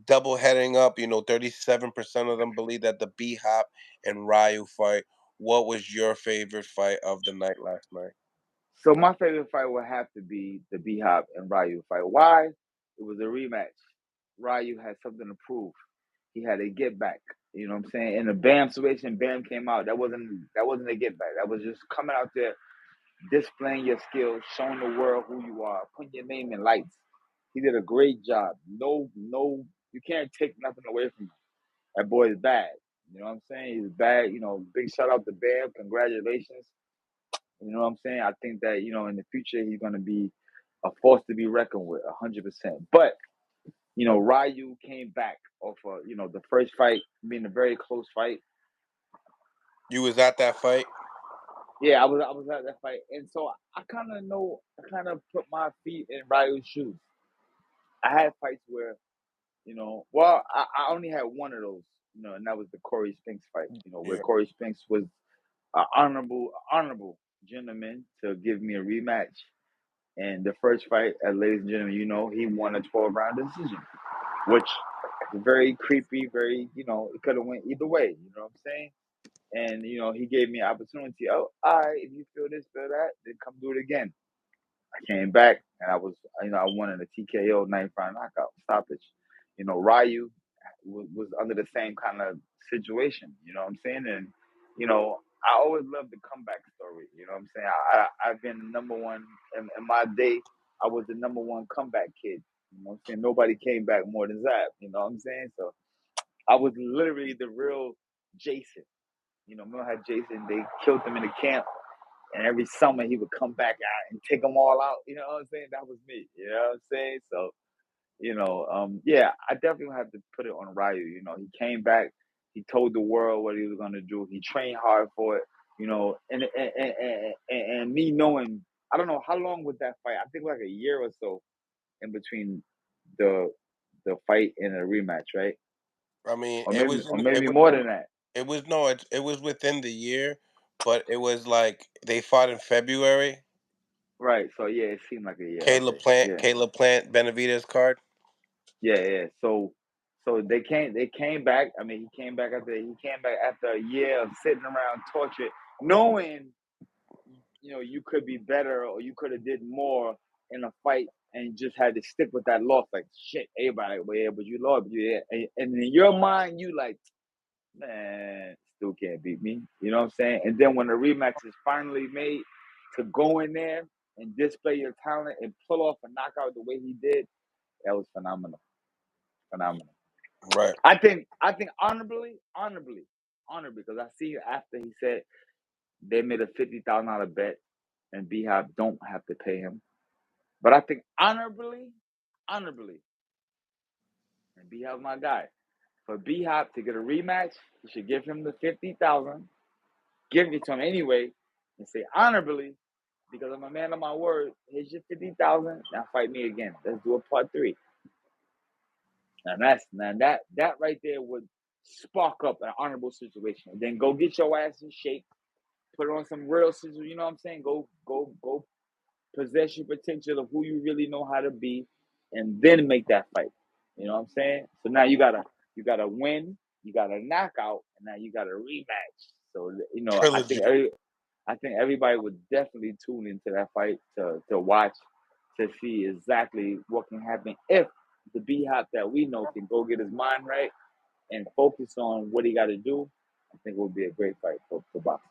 double heading up. 37% of them believe that the B Hop and Ryu fight. What was your favorite fight of the night last night? So my favorite fight would have to be the B Hop and Ryu fight. Why? It was a rematch. Ryu had something to prove. He had a get back. You know what I'm saying? In the Bam situation, Bam came out. That wasn't a get back. That was just coming out there, displaying your skills, showing the world who you are, putting your name in lights. He did a great job. No, you can't take nothing away from him. That boy is bad. You know what I'm saying? He's bad. Big shout out to Bam. Congratulations. You know what I'm saying? I think that, in the future, he's going to be a force to be reckoned with, 100%. But, Ryu came back off the first fight being a very close fight. You was at that fight? Yeah, I was at that fight. And so I kind of put my feet in Ryu's shoes. I had fights where, well, I only had one of those, and that was the Corey Spinks fight, where Yeah. Corey Spinks was an honorable gentleman to give me a rematch. And the first fight, ladies and gentlemen, he won a 12-round decision, which is very creepy, it could have went either way, you know what I'm saying? And, he gave me an opportunity. Oh, all right, if you feel this, feel that, then come do it again. I came back and I won in a TKO 9th round knockout stoppage. Ryu was under the same kind of situation, you know what I'm saying? And, I always love the comeback story, you know what I'm saying? I've been number one in my day. I was the number one comeback kid, you know what I'm saying? Nobody came back more than Zab, you know what I'm saying? So I was literally the real Jason. Remember how Jason, they killed him in the camp, and every summer he would come back out and take them all out. You know what I'm saying? That was me. You know what I'm saying? So, yeah, I definitely have to put it on Ryu. He came back. He told the world what he was gonna do. He trained hard for it. And me knowing, I don't know how long was that fight. I think like a year or so in between the the fight and a rematch, right? I mean, Or it maybe was or in, it maybe was more in, than that. it was no, it was within the year, but it was like they fought in February. Right. So yeah, it seemed like a year. Okay. Yeah. Caleb Plant, Benavidez card. Yeah. So they came back. I mean, he came back after a year of sitting around tortured, knowing you could be better or you could have did more in a fight and just had to stick with that loss. Like shit, everybody, well, yeah, but you lost, yeah. And in your mind, you like, man, still can't beat me. You know what I'm saying? And then when the rematch is finally made, to go in there and display your talent and pull off a knockout the way he did, that was phenomenal. Phenomenal. Right. I think honorably, because I see after he said they made a $50,000 bet and B Hop don't have to pay him. But I think honorably, and B Hop my guy. For B Hop to get a rematch, you should give him the 50,000, give it to him anyway, and say honorably, because I'm a man of my word. Here's your 50,000. Now fight me again. Let's do a part 3. Now that right there would spark up an honorable situation. Then go get your ass in shape, put on some real scissors. You know what I'm saying? Go possess your potential of who you really know how to be, and then make that fight. You know what I'm saying? So now you gotta win, you got a knockout, and now you got a rematch. So Trilogy. I think everybody would definitely tune into that fight to watch, to see exactly what can happen if the B Hop that we know can go get his mind right and focus on what he got to do. I think it would be a great fight for boxing.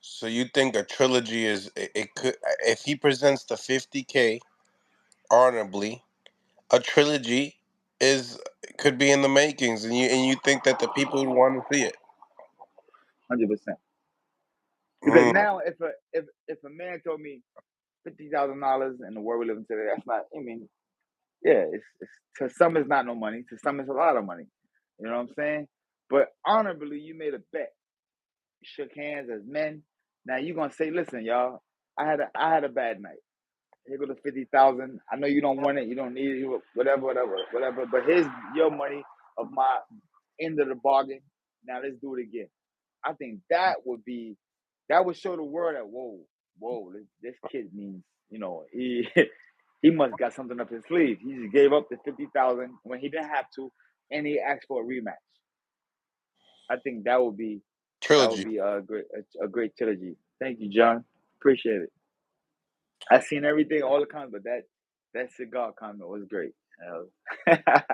So you think a trilogy it could, if he presents the 50K honorably, a trilogy is could be in the makings, and you think that the people would want to see it. 100%. Because Mm, now, if a man told me $50,000 in the world we live in today, that's not. I mean, yeah, it's to some it's not no money. To some it's a lot of money. You know what I'm saying? But honorably, you made a bet. You shook hands as men. Now you gonna say, listen, y'all, I had a bad night. Here go the 50,000. I know you don't want it, you don't need it, whatever. But here's your money of my end of the bargain. Now let's do it again. I think that would show the world that whoa, this kid means he He must got something up his sleeve. He just gave up the 50,000 when he didn't have to, and he asked for a rematch. I think that would Trilogy. be a great trilogy. Thank you, John. Appreciate it. I seen everything, all the comments, but that cigar comment was great. Shout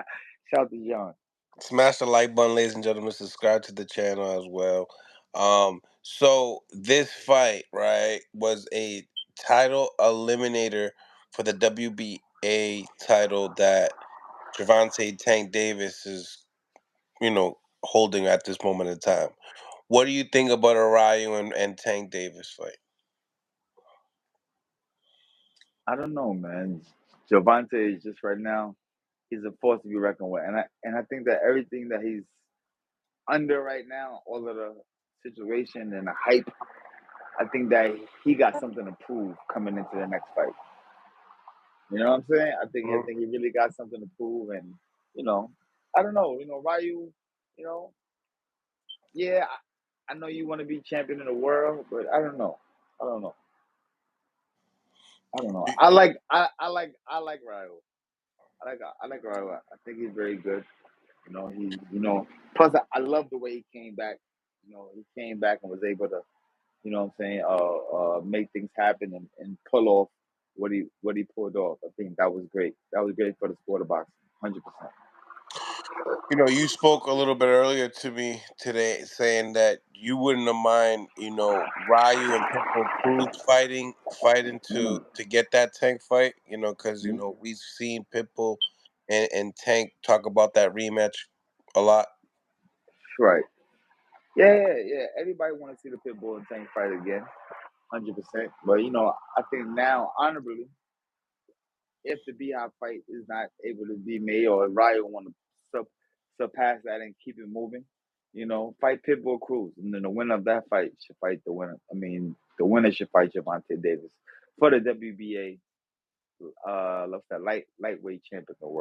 out to John. Smash the like button, ladies and gentlemen. Subscribe to the channel as well. So this fight, right, was a title eliminator for the WBA title that Gervonta Tank Davis is, holding at this moment in time. What do you think about Arayu and Tank Davis fight? I don't know, man. Javante is just right now. He's a force to be reckoned with, and I think that everything that he's under right now, all of the situation and the hype, I think that he got something to prove coming into the next fight. You know what I'm saying? I think he really got something to prove, and you know, I don't know. Ryu. You know, yeah, I know you want to be champion of the world, but I don't know. I don't know. I don't know. I like Ryu. I like Ryu. I think he's very good. Plus I love the way he came back. He came back and was able to, what I'm saying, make things happen and pull off what he pulled off. I think that was great. That was great for the sport of boxing, 100%. You spoke a little bit earlier to me today saying that you wouldn't have mind, Ryu and Pitbull Cruz fighting to Mm, get that Tank fight, because mm, we've seen Pitbull and Tank talk about that rematch a lot. right. Yeah, yeah, yeah. Everybody want to see the Pitbull and Tank fight again, 100%. But I think now, honorably, if the Beehive fight is not able to be made, or if Ryo want to surpass that and keep it moving, fight Pitbull Cruz, and then the winner of that fight should fight the winner. I mean, the winner should fight Javante Davis for the WBA, let's say lightweight champion of the world.